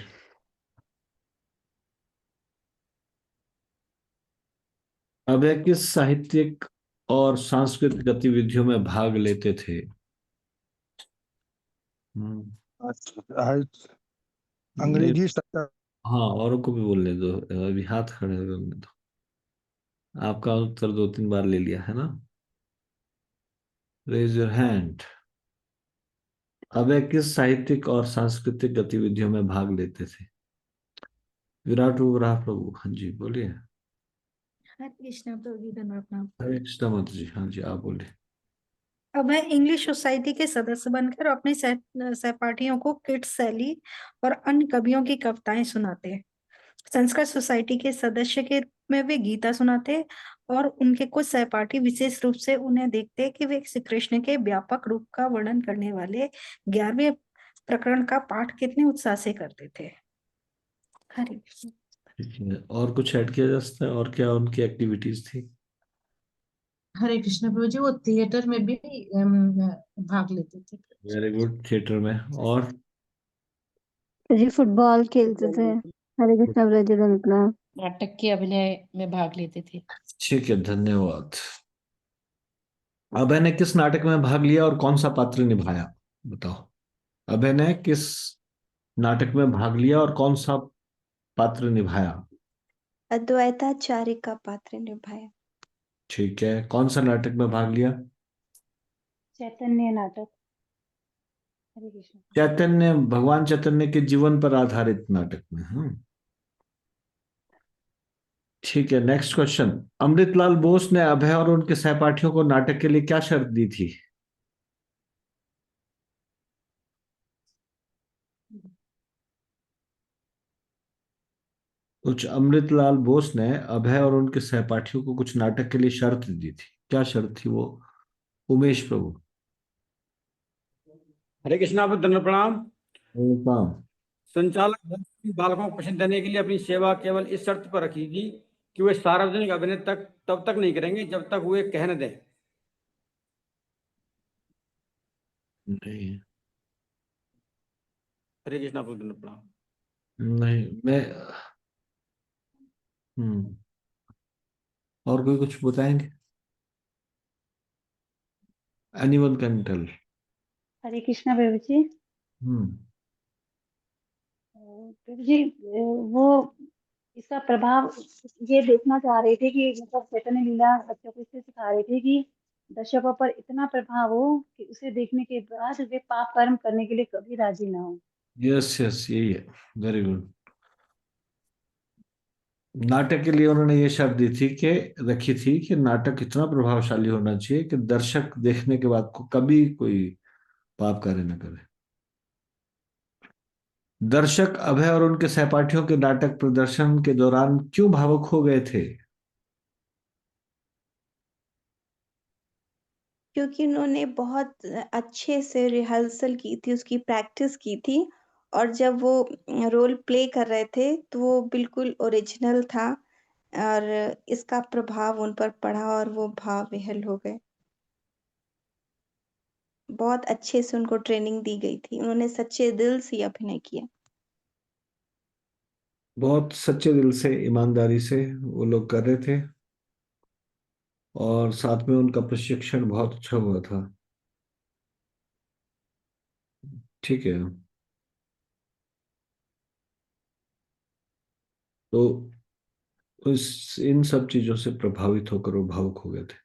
अभय किस साहित्यिक और सांस्कृतिक गतिविधियों में भाग लेते थे? अंग्रेजी हाँ, औरों को भी बोलने दो, अभी हाथ खड़े करने दो। आपका उत्तर 2-3 बार ले लिया है ना? Raise your hand. अभय किस साहित्यिक और सांस्कृतिक गतिविधियों में भाग लेते थे? विराट वराह प्रभु, हाँ जी बोलिए। हरे कृष्णा प्रभु जी, धन्यवाद प्रणाम। हरे कृष्णा मत जी, हाँ जी आप बोलिए। अभय इंग्लिश सोसाइटी के सदस्य बनकर अपने सहपाठियों को किट शैली और अन्य कवियों की कविताएं सुनाते। संस्कृत सोसाइटी के सदस्य के रूप में वे गीता सुनाते और उनके कुछ सहपाठी विशेष रूप से उन्हें देखते कि वे श्री कृष्ण के व्यापक रूप का वर्णन करने वाले 11वें प्रकरण का पाठ कितने उत्साह से करते थे। हरे कृष्ण। ठीक है, और कुछ ऐड किया जा सकता है? और क्या उनकी एक्टिविटीज थी? हरे कृष्ण प्रभु जी, वो थिएटर में भी भाग लेते थे। वेरी गुड, थिएटर में। और जी फुटबॉल खेलते थे। हरे कृष्णा प्रभु जी, धन्यवाद। नाटक के अभिनय में भाग लेते थे। ठीक है, धन्यवाद। अभय ने किस नाटक में भाग लिया और कौन सा पात्र निभाया? बताओ। अभय ने किस नाटक में भाग लिया और कौन सा पात्र निभाया? अद्वैताचार्य का पात्र निभाया। ठीक है, कौन सा नाटक में भाग लिया? चैतन्य नाटक। हरे कृष्ण। चैतन्य, भगवान चैतन्य के जीवन पर आधारित नाटक में। ठीक है, नेक्स्ट क्वेश्चन। अमृतलाल बोस ने अभय और उनके सहपाठियों को नाटक के लिए क्या शर्त दी थी? कुछ अमृतलाल बोस ने अभय और उनके सहपाठियों को कुछ नाटक के लिए शर्त दी थी, क्या शर्त थी वो? उमेश प्रभु। हरे कृष्णा दंड प्रणाम। प्रणाम। संचालक बालकों को प्रश्न देने के लिए अपनी सेवा केवल इस शर्त पर रखी थी कि वे सार्वजनिक अभिनय तब तक नहीं करेंगे जब तक वे कह न दें। नहीं। हरे कृष्णा दंड प्रणाम। नहीं, मैं और कोई कुछ बताएंगे? Anyone can tell. Hare Krishna Prabhu ji. Prabhu ji, वो इसका प्रभाव ये देखना चाह रहे थे कि मतलब चैतन्य लीला बच्चों को इससे सिखा रहे थे कि दर्शकों पर इतना प्रभाव हो कि उसे देखने के बाद वे पाप कर्म करने के लिए कभी राजी ना हो। यस यस, यही है। Very good. नाटक के लिए उन्होंने ये शर्त दी थी कि रखी थी कि नाटक इतना प्रभावशाली होना चाहिए कि दर्शक देखने के बाद को कभी कोई पाप कार्य न करे। दर्शक अभय और उनके सहपाठियों के नाटक प्रदर्शन के दौरान क्यों भावुक हो गए थे? क्योंकि उन्होंने बहुत अच्छे से रिहर्सल की थी, उसकी प्रैक्टिस की थी, और जब वो रोल प्ले कर रहे थे तो वो बिल्कुल ओरिजिनल था और इसका प्रभाव उन पर पड़ा और वो भाव विह्वल हो गए। बहुत अच्छे से उनको ट्रेनिंग दी गई थी, उन्होंने सच्चे दिल से अभिनय किया। बहुत सच्चे दिल से, ईमानदारी से वो लोग कर रहे थे और साथ में उनका प्रशिक्षण बहुत अच्छा हुआ था। ठीक है, तो इन सब चीजों से प्रभावित होकर वो भावुक हो गए थे।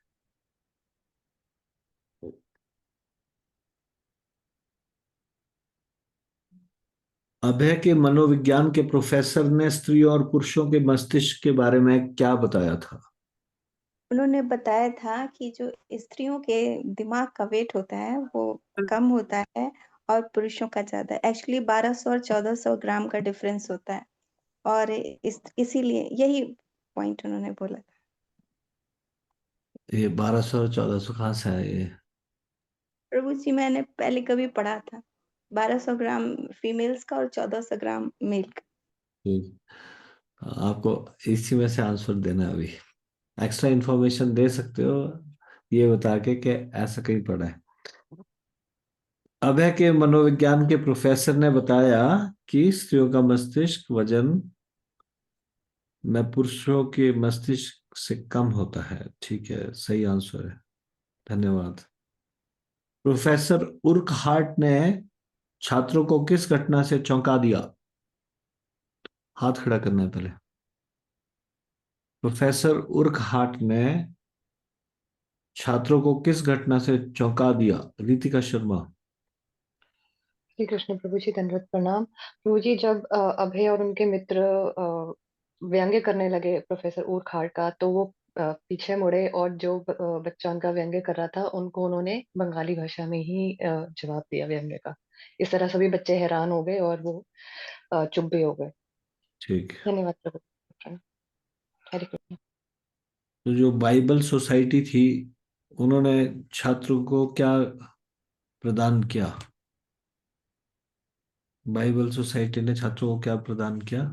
अभय के मनोविज्ञान के प्रोफेसर ने स्त्रियों और पुरुषों के मस्तिष्क के बारे में क्या बताया था? उन्होंने बताया था कि जो स्त्रियों के दिमाग का वेट होता है वो कम होता है और पुरुषों का ज्यादा। एक्चुअली 1200 और 1400 ग्राम का डिफरेंस होता है, और इसीलिए यही पॉइंट उन्होंने बोला था। ये 1200 1400 कहाँ से आए ये? प्रभु जी, मैंने पहले कभी पढ़ा था 1200 ग्राम फीमेल्स का और 1400 ग्राम मेल का। ठीक। आपको इसी में से आंसर देना है अभी। एक्स्ट्रा इंफॉर्मेशन दे सकते हो ये बता के कि ऐसा कहीं पढ़ा है। अभय के मनोविज्ञान के प्रोफेसर ने बताया कि स्त्रियों का मस्तिष्क वजन में पुरुषों के मस्तिष्क से कम होता है। ठीक है, सही आंसर है, धन्यवाद। प्रोफेसर उर्कहार्ट ने छात्रों को किस घटना से चौंका दिया? हाथ खड़ा करना है पहले। प्रोफेसर उर्कहार्ट ने छात्रों को किस घटना से चौंका दिया? रितिका शर्मा। श्री कृष्ण प्रभु जी, दंडवत प्रणाम। प्रभु जी, जब अभय और उनके मित्र व्यंग्य करने लगे प्रोफेसर उर्खाड़ का, तो वो पीछे मुड़े और जो बच्चा उनका व्यंग्य कर रहा था उनको उन्होंने बंगाली भाषा में ही जवाब दिया व्यंग्य का। इस तरह सभी बच्चे हैरान हो गए और वो चुप भी हो गए। ठीक। धन्यवाद प्रभु। हरे कृष्ण। तो जो बाइबल सोसाइटी थी उन्होंने छात्रों को क्या प्रदान किया? बाइबल सोसाइटी ने छात्रों को क्या प्रदान किया?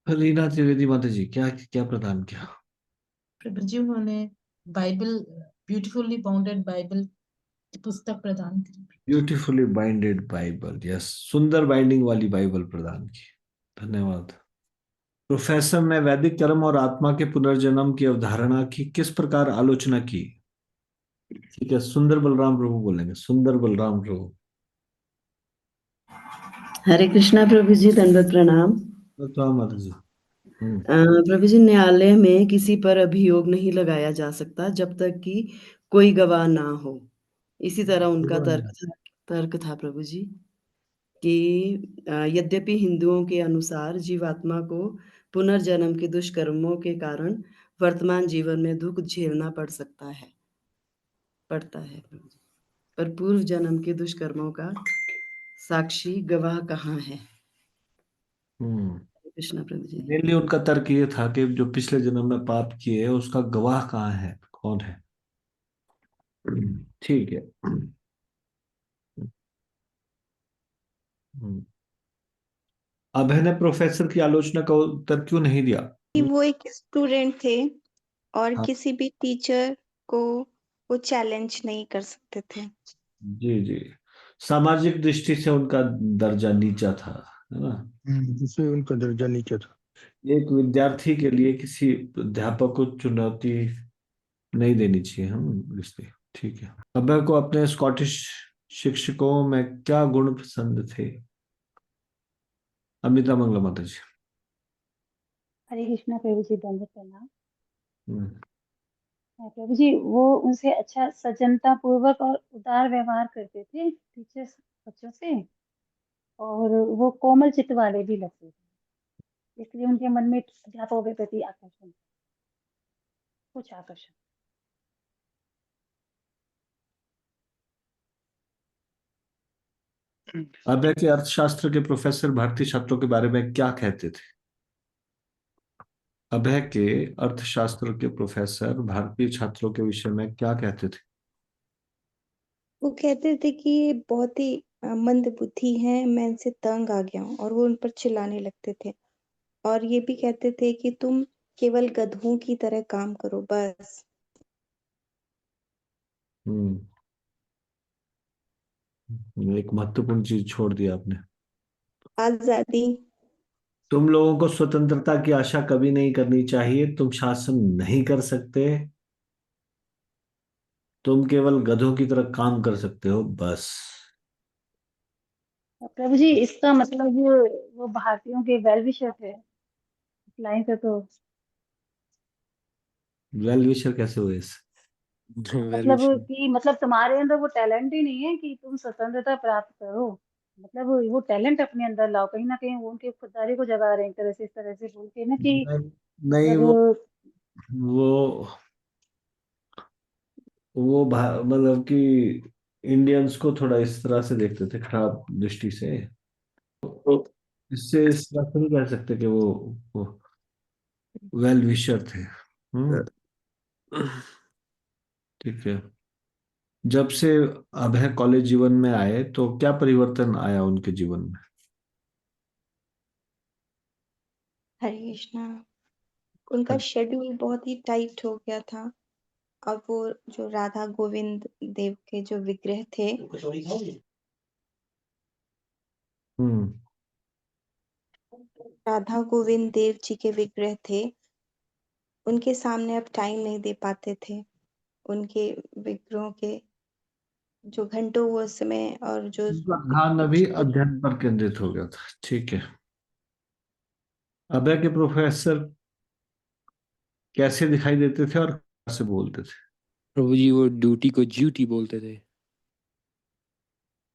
रीना त्रिवेदी माता जी, क्या क्या प्रदान किया? प्रभु जी, उन्होंने बाइबल, ब्यूटीफुली बाउंडेड बाइबल की पुस्तक प्रदान की। ब्यूटीफुली बाइंडेड बाइबल, यस, सुंदर बाइंडिंग वाली बाइबल प्रदान की। धन्यवाद। प्रोफेसर ने वैदिक कर्म और आत्मा के पुनर्जन्म की अवधारणा की किस प्रकार आलोचना की? ठीक है, सुंदर बलराम प्रभु बोलेंगे। सुंदर बलराम प्रभु। हरे कृष्णा प्रभु जी, दंडवत प्रणाम। तो माता जी। प्रभु जी, न्यायालय में किसी पर अभियोग नहीं लगाया जा सकता जब तक कि कोई गवाह ना हो। इसी तरह उनका तर्क था प्रभु जी कि यद्यपि हिंदुओं के अनुसार जीवात्मा को पुनर्जन्म के दुष्कर्मों के कारण वर्तमान जीवन में दुख झेलना पड़ता है प्रभु जी, पर पूर्व जन्म के दुष्कर्मों का साक्षी गवाह कहाँ है? कृष्णा प्रभु जी। मेनली उनका तर्क ये था कि जो पिछले जन्म में पाप किए उसका गवाह कहाँ है, कौन है? ठीक है। अभय ने प्रोफेसर की आलोचना का उत्तर क्यों नहीं दिया? कि वो एक स्टूडेंट थे और हाँ। किसी भी टीचर को वो चैलेंज नहीं कर सकते थे। जी जी, सामाजिक दृष्टि से उनका दर्जा नीचा था, है ना? जिससे उनका दर्जा नीचे था। एक विद्यार्थी के लिए किसी अध्यापक को चुनौती नहीं देनी चाहिए हम, इसलिए। ठीक है। अभय को अपने स्कॉटिश शिक्षकों में क्या गुण पसंद थे? अमिता मंगला माता जी। हरे कृष्णा प्रभु जी, दंडवत प्रणाम। हम्म। प्रभु जी, वो उनसे अच्छा सज्जनता पूर्वक और उदार व्यवहार करते थे टीचर्स बच्चों से, और वो कोमल चित्त वाले भी लगते थे, इसलिए उनके मन में अध्यापकों के प्रति आकर्षण, कुछ आकर्षण। अभय के अर्थशास्त्र के प्रोफेसर भारतीय छात्रों के बारे में क्या कहते थे? अभय के अर्थशास्त्र के प्रोफेसर भारतीय छात्रों के विषय में क्या कहते थे? वो कहते थे कि ये बहुत ही मंद बुद्धि है, मैं इनसे तंग आ गया हूँ, और वो उन पर चिल्लाने लगते थे। और ये भी कहते थे कि तुम केवल गधों की तरह काम करो बस। एक महत्वपूर्ण चीज छोड़ दिया आपने। आजादी। तुम लोगों को स्वतंत्रता की आशा कभी नहीं करनी चाहिए। तुम शासन नहीं कर सकते, तुम केवल गधों की तरह काम कर सकते हो, बस। प्रभु जी, इसका मतलब वो भारतीयों के वेल विशर थे, लाइन से तो। वेल विशर कैसे हुए इस? वेल मतलब विशिंग। कि मतलब तुम्हारे अंदर वो टैलेंट ही नहीं है कि तुम स्वतंत्रता प्राप्त करो, मतलब वो टैलेंट अपने अंदर लाओ। कहीं ना कहीं वो उनके खुददारी को जगा रहे हैं एक तरह से, इस तरह से बोल के ना कि नहीं, नहीं, मतलब वो मतलब कि इंडियंस को थोड़ा इस तरह से देखते थे, खराब दृष्टि से। तो इससे इस तरह से नहीं कह सकते कि वो वेल विशर थे। ठीक है। जब से अभय कॉलेज जीवन में आए तो क्या परिवर्तन आया उनके जीवन में? हरे कृष्णा। उनका शेड्यूल बहुत ही टाइट हो गया था। और वो जो राधा गोविंद देव के जो विग्रह थे, हम्म। राधा गोविंद देव जी के विग्रह थे, उनके सामने अब टाइम नहीं दे पाते थे। उनके विग्रहों के जो घंटों वो समय और जो उनका ध्यान अभी अध्ययन पर केंद्रित हो गया था। ठीक है। अभय के प्रोफेसर कैसे दिखाई देते थे और कैसे बोलते थे? प्रभु जी वो ड्यूटी को ड्यूटी बोलते थे।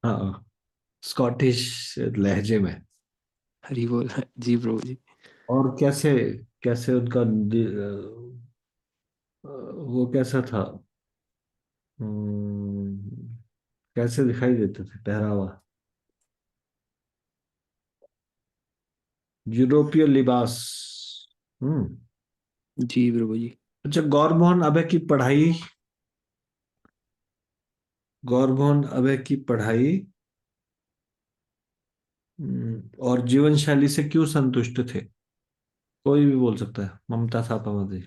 हाँ, स्कॉटिश लहजे में। हरी बोल। जी प्रभु जी। और कैसे कैसे उनका वो कैसा था? कैसे दिखाई देते थे पहरावा? यूरोपीय लिबास। जी प्रभु जी। अच्छा, गौरमोहन अभय की पढ़ाई और जीवन शैली से क्यों संतुष्ट थे? कोई भी बोल सकता है। ममता थापा जी।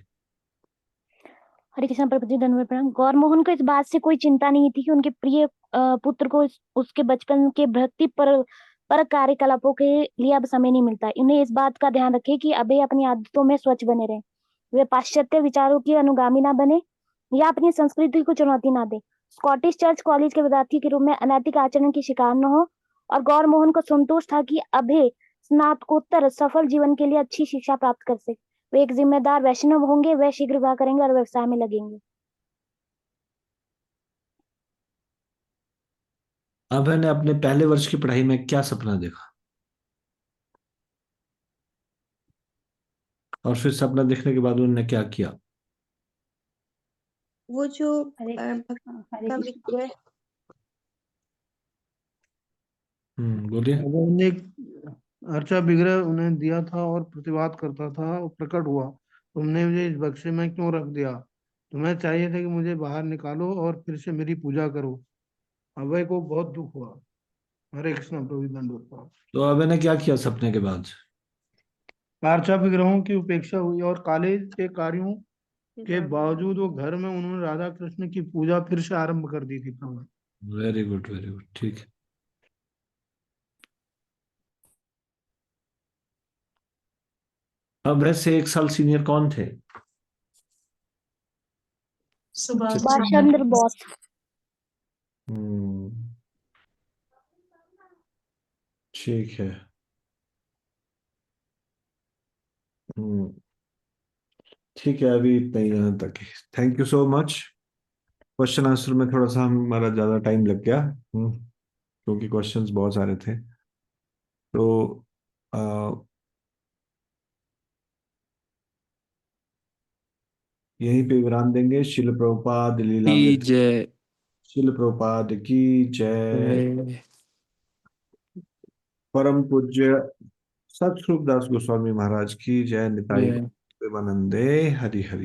हरे कृष्ण प्रभु जी, धन्यवाद प्रणाम। गौरमोहन को इस बात से कोई चिंता नहीं थी कि उनके प्रिय पुत्र को उसके बचपन के भक्ति पर कार्यकलापों के लिए अब समय नहीं मिलता। इन्हें इस बात का ध्यान रखे कि अबे अपनी आदतों में स्वच्छ बने रहे, वे पाश्चात्य विचारों की अनुगामी ना बने या अपनी संस्कृति को चुनौती ना दे, स्कॉटिश चर्च कॉलेज के विद्यार्थी के रूप में अनैतिक आचरण की शिकार न हो। और गौरमोहन को संतोष था कि अभय स्नातकोत्तर सफल जीवन के लिए अच्छी शिक्षा प्राप्त कर सके। वे एक जिम्मेदार वैष्णव होंगे, वे शीघ्र विवाह करेंगे और व्यवसाय में लगेंगे। अभय ने अपने पहले वर्ष की पढ़ाई में क्या सपना देखा और फिर सपना देखने के बाद उन्होंने क्या किया? वो जो हरे भक्त हरे का कृष्ण। विग्रह, बोलिए। उन्होंने एक अर्चा विग्रह उन्हें दिया था और प्रतिवाद करता था और प्रकट हुआ, तुमने मुझे इस बक्से में क्यों रख दिया? तुम्हें चाहिए था कि मुझे बाहर निकालो और फिर से मेरी पूजा करो। अभय को बहुत दुख हुआ। हरे कृष्ण प्रभु दंडवत प्रणाम। तो अभय ने क्या किया सपने के बाद? अर्चा विग्रहों की उपेक्षा हुई और कॉलेज के कार्यों के बावजूद वो घर में उन्होंने राधा कृष्ण की पूजा फिर से आरंभ कर दी थी प्रभु। Very good, very good. ठीक है। अभय से 1 साल सीनियर कौन थे? सुभाष चंद्र बोस। ठीक है। ठीक है, अभी इतना ही यहाँ तक है। Thank you so much. Question answer में थोड़ा सा हमारा ज्यादा टाइम लग गया, क्योंकि क्वेश्चंस बहुत सारे थे। तो यहीं पे विराम देंगे। शिल प्रभुपाद लीला की में। जय। शिल प्रभुपाद की जय। जय। परम पूज्य सतस्वरूप दास गोस्वामी महाराज की जय। निताई जय। प्रेमानंदे। हरि हरि।